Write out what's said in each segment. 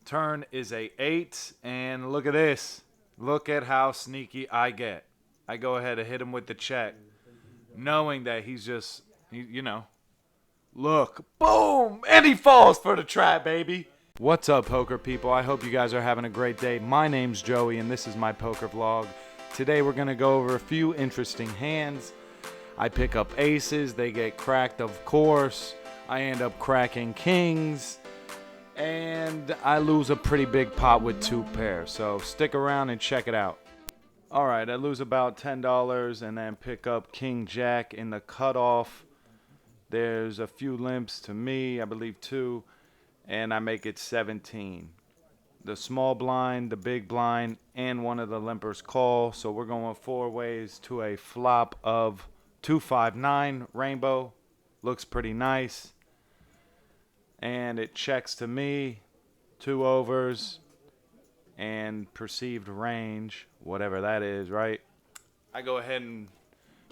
Turn is a 8, and look at this. Look at how sneaky I get. I go ahead and hit him with the check, knowing that he's just, look, boom, and he falls for the trap, baby. What's up, poker people? I hope you guys are having a great day. My name's Joey, and this is my poker vlog. Today we're going to go over a few interesting hands. I pick up aces, they get cracked, of course. I end up cracking kings, and I lose a pretty big pot with 2 pairs. So stick around and check it out. Alright, I lose about $10 and then pick up king jack in the cutoff. There's a few limps to me, I believe 2, and I make it 17. The small blind, the big blind, and one of the limpers call. So we're going 4 ways to a flop of 259 rainbow. Looks pretty nice. And it checks to me, 2 overs, and perceived range, whatever that is, right? I go ahead and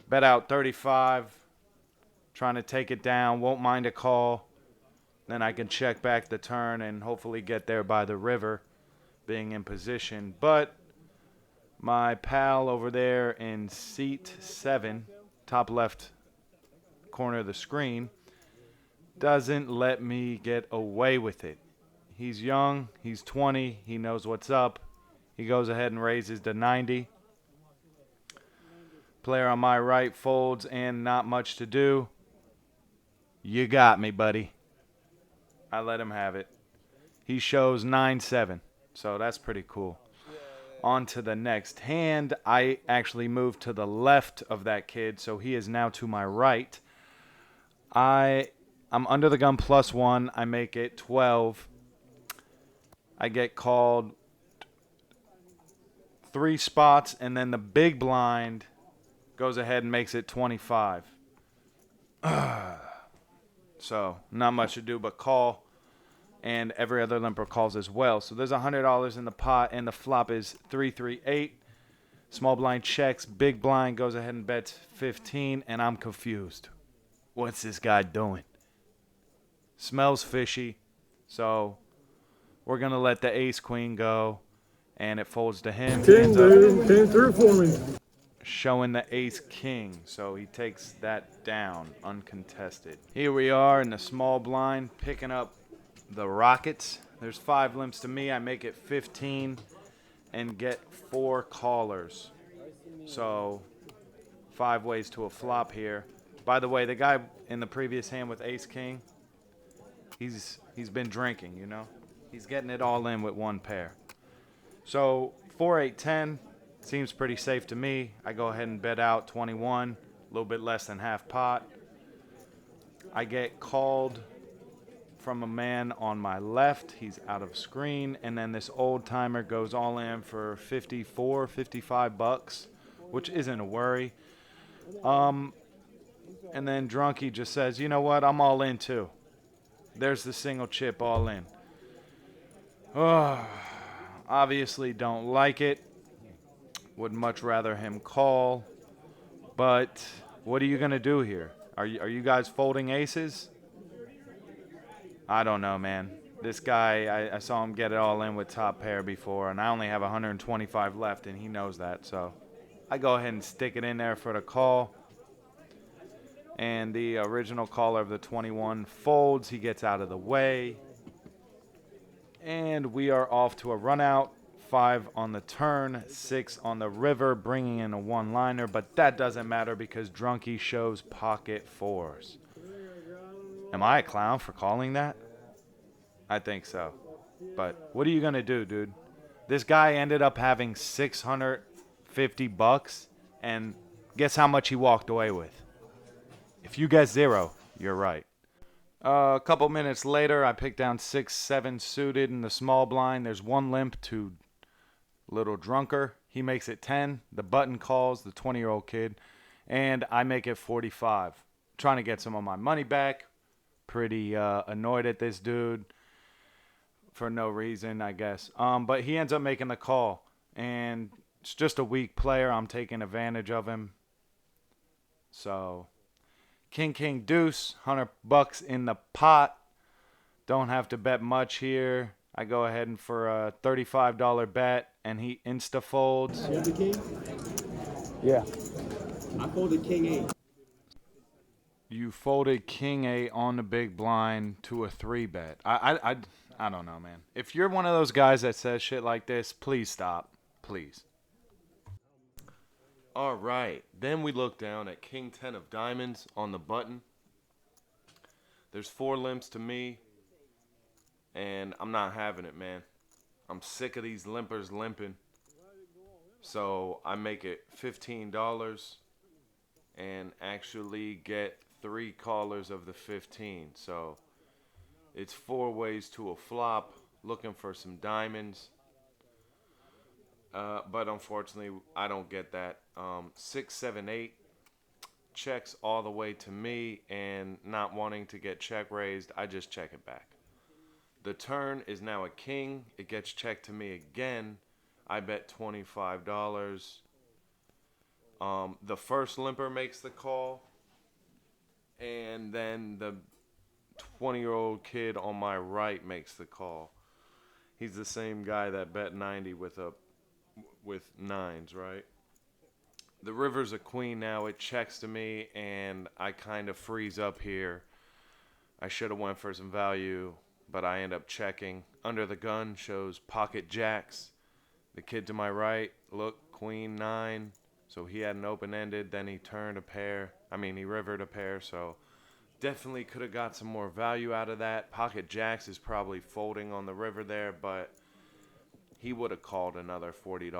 bet out 35, trying to take it down, won't mind a call. Then I can check back the turn and hopefully get there by the river, being in position. But my pal over there in seat 7, top left corner of the screen, doesn't let me get away with it. He's young, he's 20, he knows what's up. He goes ahead and raises to 90. Player on my right folds and not much to do. You got me, buddy. I let him have it. He shows 9-7, so that's pretty cool. On to the next hand. I actually moved to the left of that kid, so he is now to my right. I'm under the gun +1. I make it 12. I get called 3 spots, and then the big blind goes ahead and makes it 25. So not much to do but call, and every other limper calls as well. So there's $100 in the pot, and the flop is 338. Small blind checks, big blind goes ahead and bets 15, and I'm confused. What's this guy doing? Smells fishy, so we're going to let the ace-queen go, and it folds to him. King, baby, came through for me. Showing the ace-king, so he takes that down, uncontested. Here we are in the small blind, picking up the rockets. There's 5 limps to me. I make it 15 and get 4 callers. So 5 ways to a flop here. By the way, the guy in the previous hand with ace-king, he's been drinking, you know. He's getting it all in with 1 pair. So 4-8-10 seems pretty safe to me. I go ahead and bet out 21, a little bit less than half pot. I get called from a man on my left. He's out of screen, and then this old timer goes all in for 54, 55 bucks, which isn't a worry. And then Drunky just says, you know what, I'm all in too. There's the single chip all in. Obviously don't like it. Would much rather him call. But what are you going to do here? Are you guys folding aces? I don't know, man. This guy, I saw him get it all in with top pair before, and I only have 125 left, and he knows that. So I go ahead and stick it in there for the call. And the original caller of the 21 folds. He gets out of the way. And we are off to a run out. 5 on the turn, 6 on the river, bringing in a one-liner. But that doesn't matter because Drunky shows pocket 4s. Am I a clown for calling that? I think so. But what are you going to do, dude? This guy ended up having 650 bucks. And guess how much he walked away with? If you guess 0, you're right. A couple minutes later, I pick down 6-7 suited in the small blind. There's 1 limp to little drunker. He makes it 10. The button calls, the 20-year-old kid. And I make it 45. Trying to get some of my money back. Pretty annoyed at this dude. For no reason, I guess. But he ends up making the call. And it's just a weak player. I'm taking advantage of him. So King, deuce, $100 in the pot. Don't have to bet much here. I go ahead and for a $35 bet, and he insta folds. You have the king? Yeah. I folded king 8. You folded king 8 on the big blind to a 3 bet. I don't know, man. If you're one of those guys that says shit like this, please stop. Please. All right. Then we look down at king 10 of diamonds on the button. There's 4 limps to me, and I'm not having it, man. I'm sick of these limpers limping. So I make it $15 and actually get 3 callers of the 15. So it's 4 ways to a flop, looking for some diamonds. But unfortunately, I don't get that. 6, 7, 8 checks all the way to me, and not wanting to get check raised, I just check it back. The turn is now a king. It gets checked to me again. I bet $25. The first limper makes the call, and then the 20-year-old kid on my right makes the call. He's the same guy that bet 90 with nines, right? The river's a queen now. It checks to me, and I kind of freeze up here. I should have went for some value, but I end up checking. Under the gun shows pocket jacks. The kid to my right, look, queen 9. So he had an open-ended, then he turned a pair. He rivered a pair, so definitely could have got some more value out of that. Pocket jacks is probably folding on the river there, but he would have called another $40,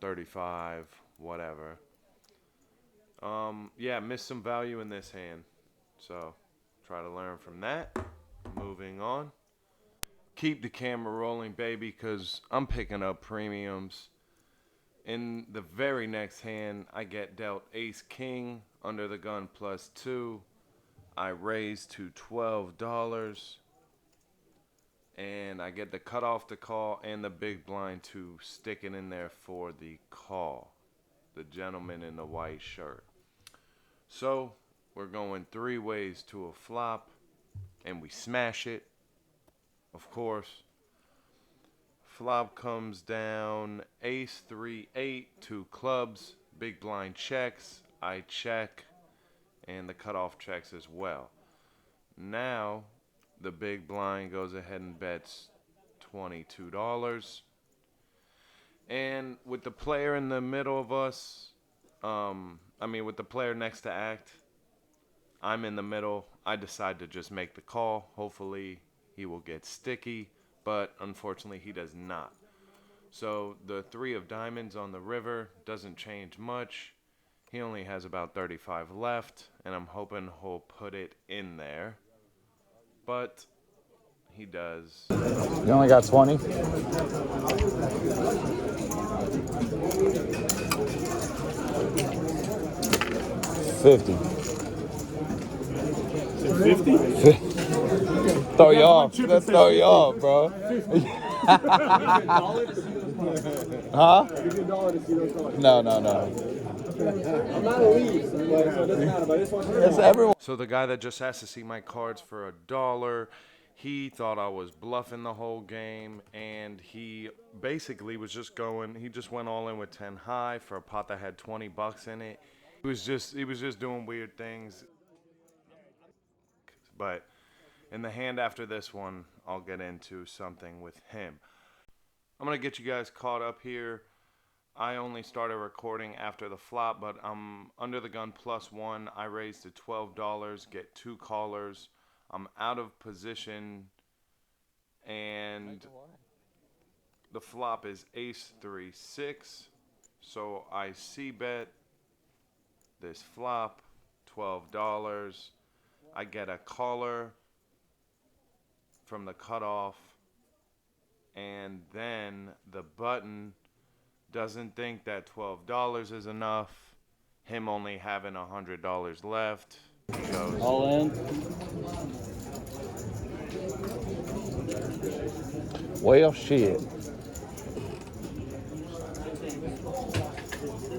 $35, whatever. Yeah, missed some value in this hand. So try to learn from that. Moving on. Keep the camera rolling, baby, because I'm picking up premiums. In the very next hand, I get dealt ace king under the gun +2. I raise to $12. And I get the cutoff to call and the big blind to stick it in there for the call. The gentleman in the white shirt. So we're going 3 ways to a flop, and we smash it, of course. Flop comes down ace 3 8 2 clubs, big blind checks, I check, and the cutoff checks as well. Now the big blind goes ahead and bets $22. And with the player in the middle of us, with the player next to act, I'm in the middle. I decide to just make the call. Hopefully he will get sticky, but unfortunately he does not. So the 3 of diamonds on the river doesn't change much. He only has about 35 left, and I'm hoping he'll put it in there. But he does. You only got 20? 50. 50? Throw you off. Let's throw you off, bro. Huh? Give you $1 to see those cards. No. I'm not a lead, so it doesn't matter, but I just want to It's everyone. So the guy that just asked to see my cards for $1, he thought I was bluffing the whole game, and he basically was just going. He just went all in with 10 high for a pot that had $20 in it. He was just doing weird things. But in the hand after this one, I'll get into something with him. I'm gonna get you guys caught up here. I only started recording after the flop, but I'm under the gun +1. I raised to $12, get 2 callers. I'm out of position, and the flop is ace 3 6. So I c-bet this flop, $12. I get a caller from the cutoff, and then the button doesn't think that $12 is enough. Him only having $100 left. He goes all in. Well, shit.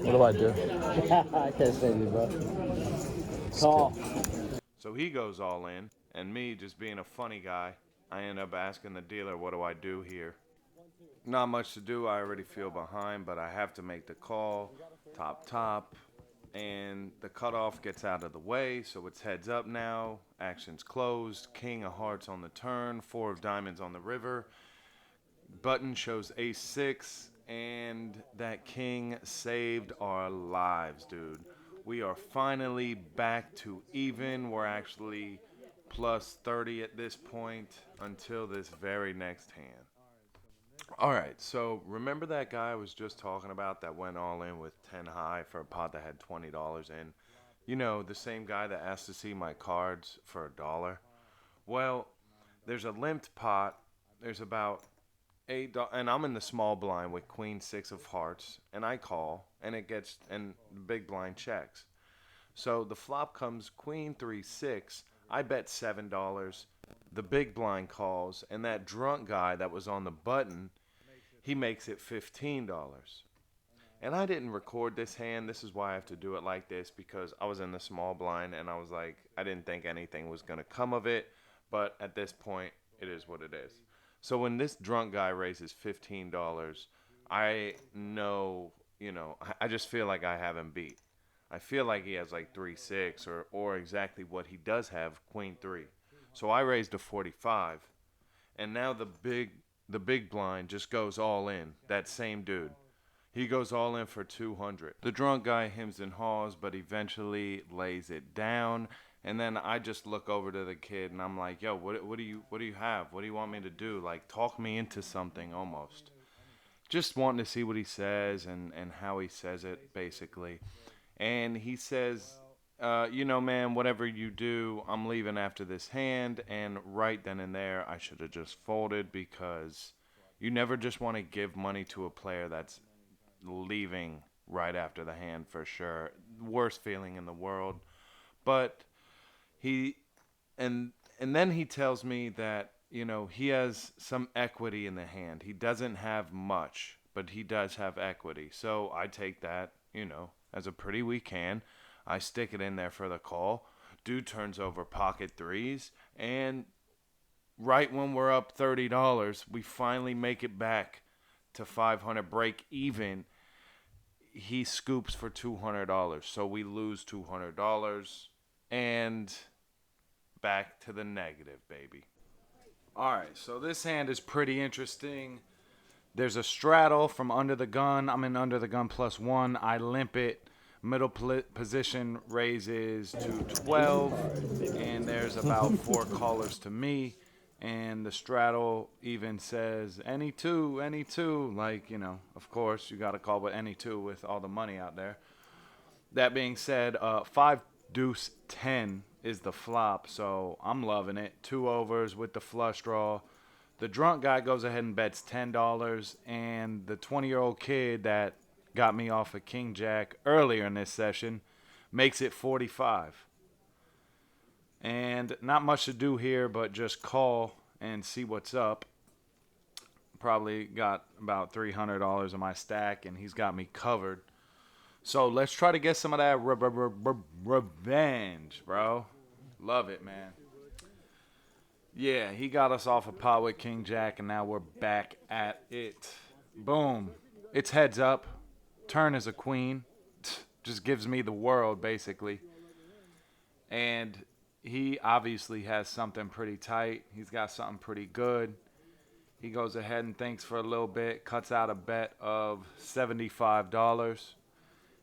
What do I do? I can't stand you, bro. Call. So he goes all in, and me just being a funny guy, I end up asking the dealer, what do I do here? Not much to do. I already feel behind, but I have to make the call. Top. And the cutoff gets out of the way, so it's heads up now. Action's closed. King of hearts on the turn. Four of diamonds on the river. Button shows ace six, and that king saved our lives, dude. We are finally back to even. We're actually plus 30 at this point until this very next hand. All right, so remember that guy I was just talking about that went all in with 10 high for a pot that had $20 in? You know, the same guy that asked to see my cards for $1. Well, there's a limped pot. There's about $8, and I'm in the small blind with queen six of hearts, and I call, and the big blind checks. So the flop comes queen three six. I bet $7. The big blind calls, and that drunk guy that was on the button, he makes it $15. And I didn't record this hand. This is why I have to do it like this, because I was in the small blind and I was like, I didn't think anything was going to come of it. But at this point, it is what it is. So when this drunk guy raises $15, I know, I just feel like I have him beat. I feel like he has like 3-6 or exactly what he does have, queen 3. So I raised to 45, and now the big blind just goes all in. That same dude, he goes all in for 200. The drunk guy hems and haws, but eventually lays it down. And then I just look over to the kid and I'm like, yo, what do you have? What do you want me to do? Like, talk me into something almost. Just wanting to see what he says and how he says it, basically. And he says, man, whatever you do, I'm leaving after this hand. And right then and there, I should have just folded, because you never just want to give money to a player that's leaving right after the hand, for sure. Worst feeling in the world. But and then he tells me that, he has some equity in the hand. He doesn't have much, but he does have equity. So I take that, as a pretty weak hand. I stick it in there for the call. Dude turns over pocket threes, and right when we're up $30, we finally make it back to 500, break even. He scoops for $200, so we lose $200, and back to the negative, baby. All right, so this hand is pretty interesting. There's a straddle from under the gun. I'm in under the gun +1. I limp it. Middle position raises to 12, and there's about 4 callers to me. And the straddle even says any two. Like, of course, you got to call with any two with all the money out there. That being said, 5 deuce 10 is the flop, so I'm loving it. 2 overs with the flush draw. The drunk guy goes ahead and bets $10, and the 20-year-old kid that got me off of King Jack earlier in this session makes it 45. And not much to do here but just call and see what's up. Probably got about $300 in my stack, and he's got me covered. So let's try to get some of that revenge, bro. Love it, man. Yeah, he got us off a pot with King Jack, and now we're back at it. Boom. It's heads up. Turn is a queen. Just gives me the world, basically. And he obviously has something pretty tight. He's got something pretty good. He goes ahead and thinks for a little bit, cuts out a bet of $75.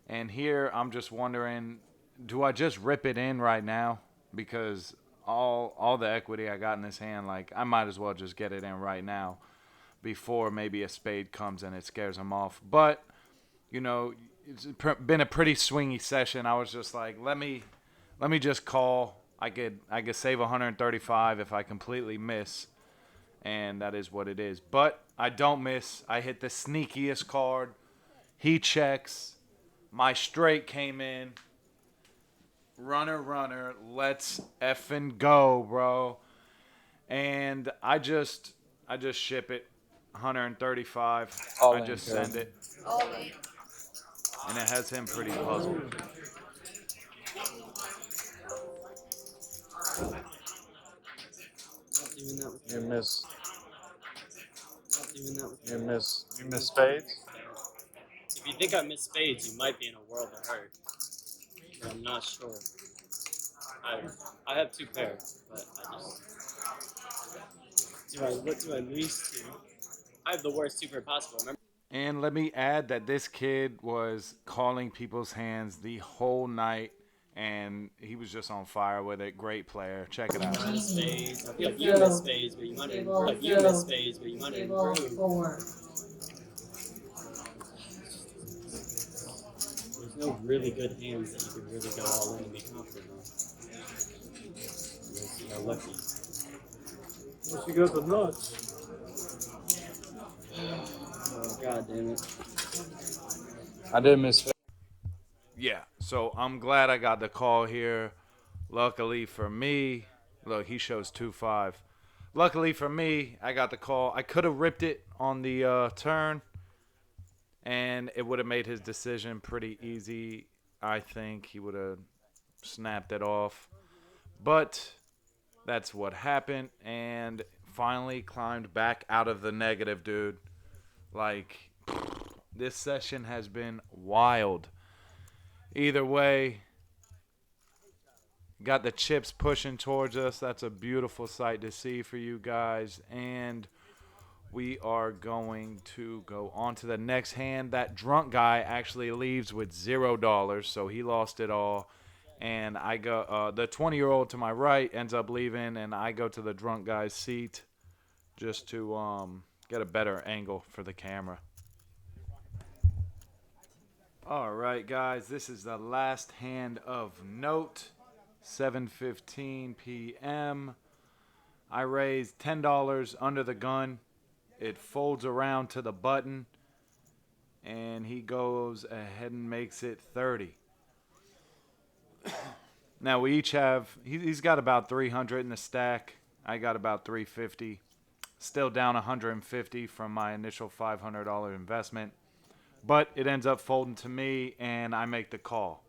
And here I'm just wondering, do I just rip it in right now? Because all the equity I got in this hand, like, I might as well just get it in right now before maybe a spade comes and it scares him off. But, it's been a pretty swingy session. I was just like, let me just call. I could save 135 if I completely miss, and that is what it is. But I don't miss. I hit the sneakiest card. He checks. My straight came in. Runner, let's effing go, bro. And I just ship it 135. I just send it. And it has him pretty puzzled. doing that with You miss. not doing that with You miss spades. If you think I miss spades, you might be in a world of hurt. But I'm not sure. I have two pairs, but I just what do I lose to? I have the worst two pair possible. Remember? And let me add that this kid was calling people's hands the whole night, and he was just on fire with it. Great player. Check it out. Spades. I feel like you miss spades, but you might have like you miss spades, but you might have improved. There's no really good hands that you could really go all in and be confident on. Unless you got lucky. Unless you got the nuts. Oh god damn it. I did miss. Yeah, so I'm glad I got the call here. Luckily for me, look, he shows 2-5. Luckily for me, I got the call. I could have ripped it on the turn, and it would have made his decision pretty easy. I think he would have snapped it off. But that's what happened, and finally climbed back out of the negative, dude. Like, this session has been wild. Either way, got the chips pushing towards us. That's a beautiful sight to see for you guys. And we are going to go on to the next hand. That drunk guy actually leaves with $0, so he lost it all. And I go, the 20-year-old to my right ends up leaving, and I go to the drunk guy's seat just to get a better angle for the camera. All right, guys, this is the last hand of note. 7:15 p.m. I raised $10 under the gun. It folds around to the button, and he goes ahead and makes it 30. Now we each have, he's got about 300 in the stack. I got about 350. Still down 150 from my initial $500 investment. But it ends up folding to me, and I make the call.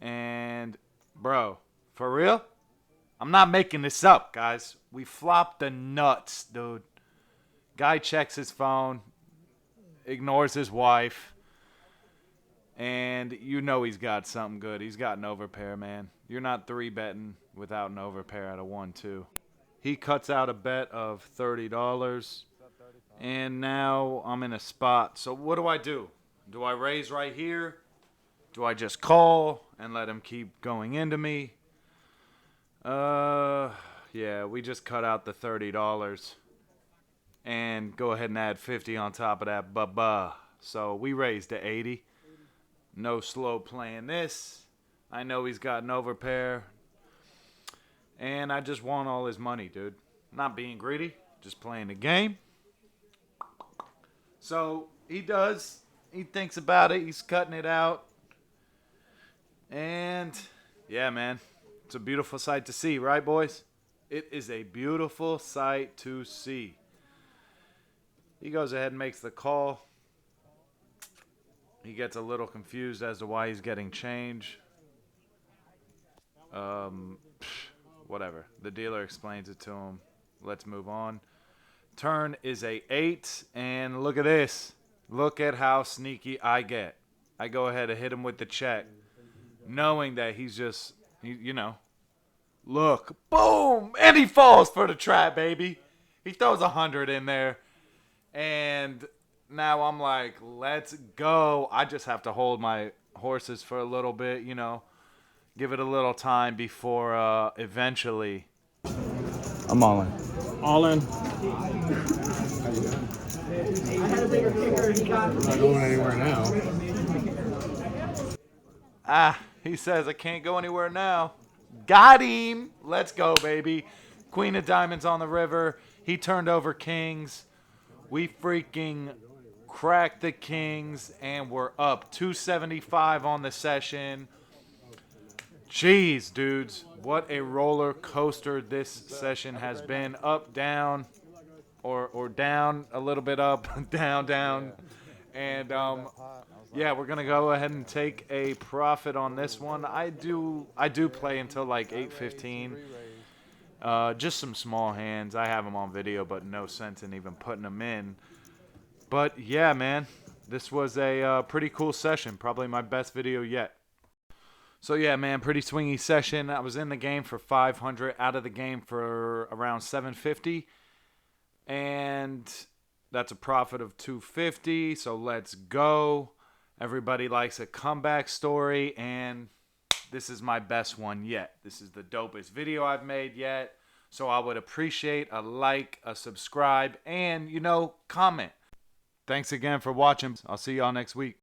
And, bro, for real? I'm not making this up, guys. We flopped the nuts, dude. Guy checks his phone, ignores his wife, and you know he's got something good. He's got an overpair, man. You're not 3-betting without an overpair at a 1-2. He cuts out a bet of $30, and now I'm in a spot. So what do? Do I raise right here? Do I just call and let him keep going into me? Yeah, we just cut out the $30 and go ahead and add 50 on top of that. So we raised to 80. No slow playing this. I know he's got an overpair. And I just want all his money, dude. Not being greedy, just playing the game. So he does. He thinks about it. He's cutting it out. And yeah, man, it's a beautiful sight to see, right, boys? It is a beautiful sight to see. He goes ahead and makes the call. He gets a little confused as to why he's getting change. Whatever. The dealer explains it to him. Let's move on. Turn is a 8, and look at this. Look at how sneaky I get. I go ahead and hit him with the check, knowing that he's just, you know, look, boom, and he falls for the trap, baby. He throws 100 in there, and now I'm like, let's go. I just have to hold my horses for a little bit, you know, give it a little time before eventually. I'm all in. All in. I'm not going anywhere now. He says I can't go anywhere now. Got him. Let's go, baby. Queen of diamonds on the river. He turned over kings. We freaking cracked the kings, and we're up 275 on the session. Jeez, dudes. What a roller coaster this session has been. Up, down, or down, a little bit up, down. And, yeah, we're going to go ahead and take a profit on this one. I do play until like 8:15. Just some small hands. I have them on video, but no sense in even putting them in. But yeah, man, this was a pretty cool session. Probably my best video yet. So yeah, man, pretty swingy session. I was in the game for 500, out of the game for around 750, and that's a profit of 250. So let's go. Everybody likes a comeback story, and this is my best one yet. This is the dopest video I've made yet. So I would appreciate a like, a subscribe, and, comment. Thanks again for watching. I'll see y'all next week.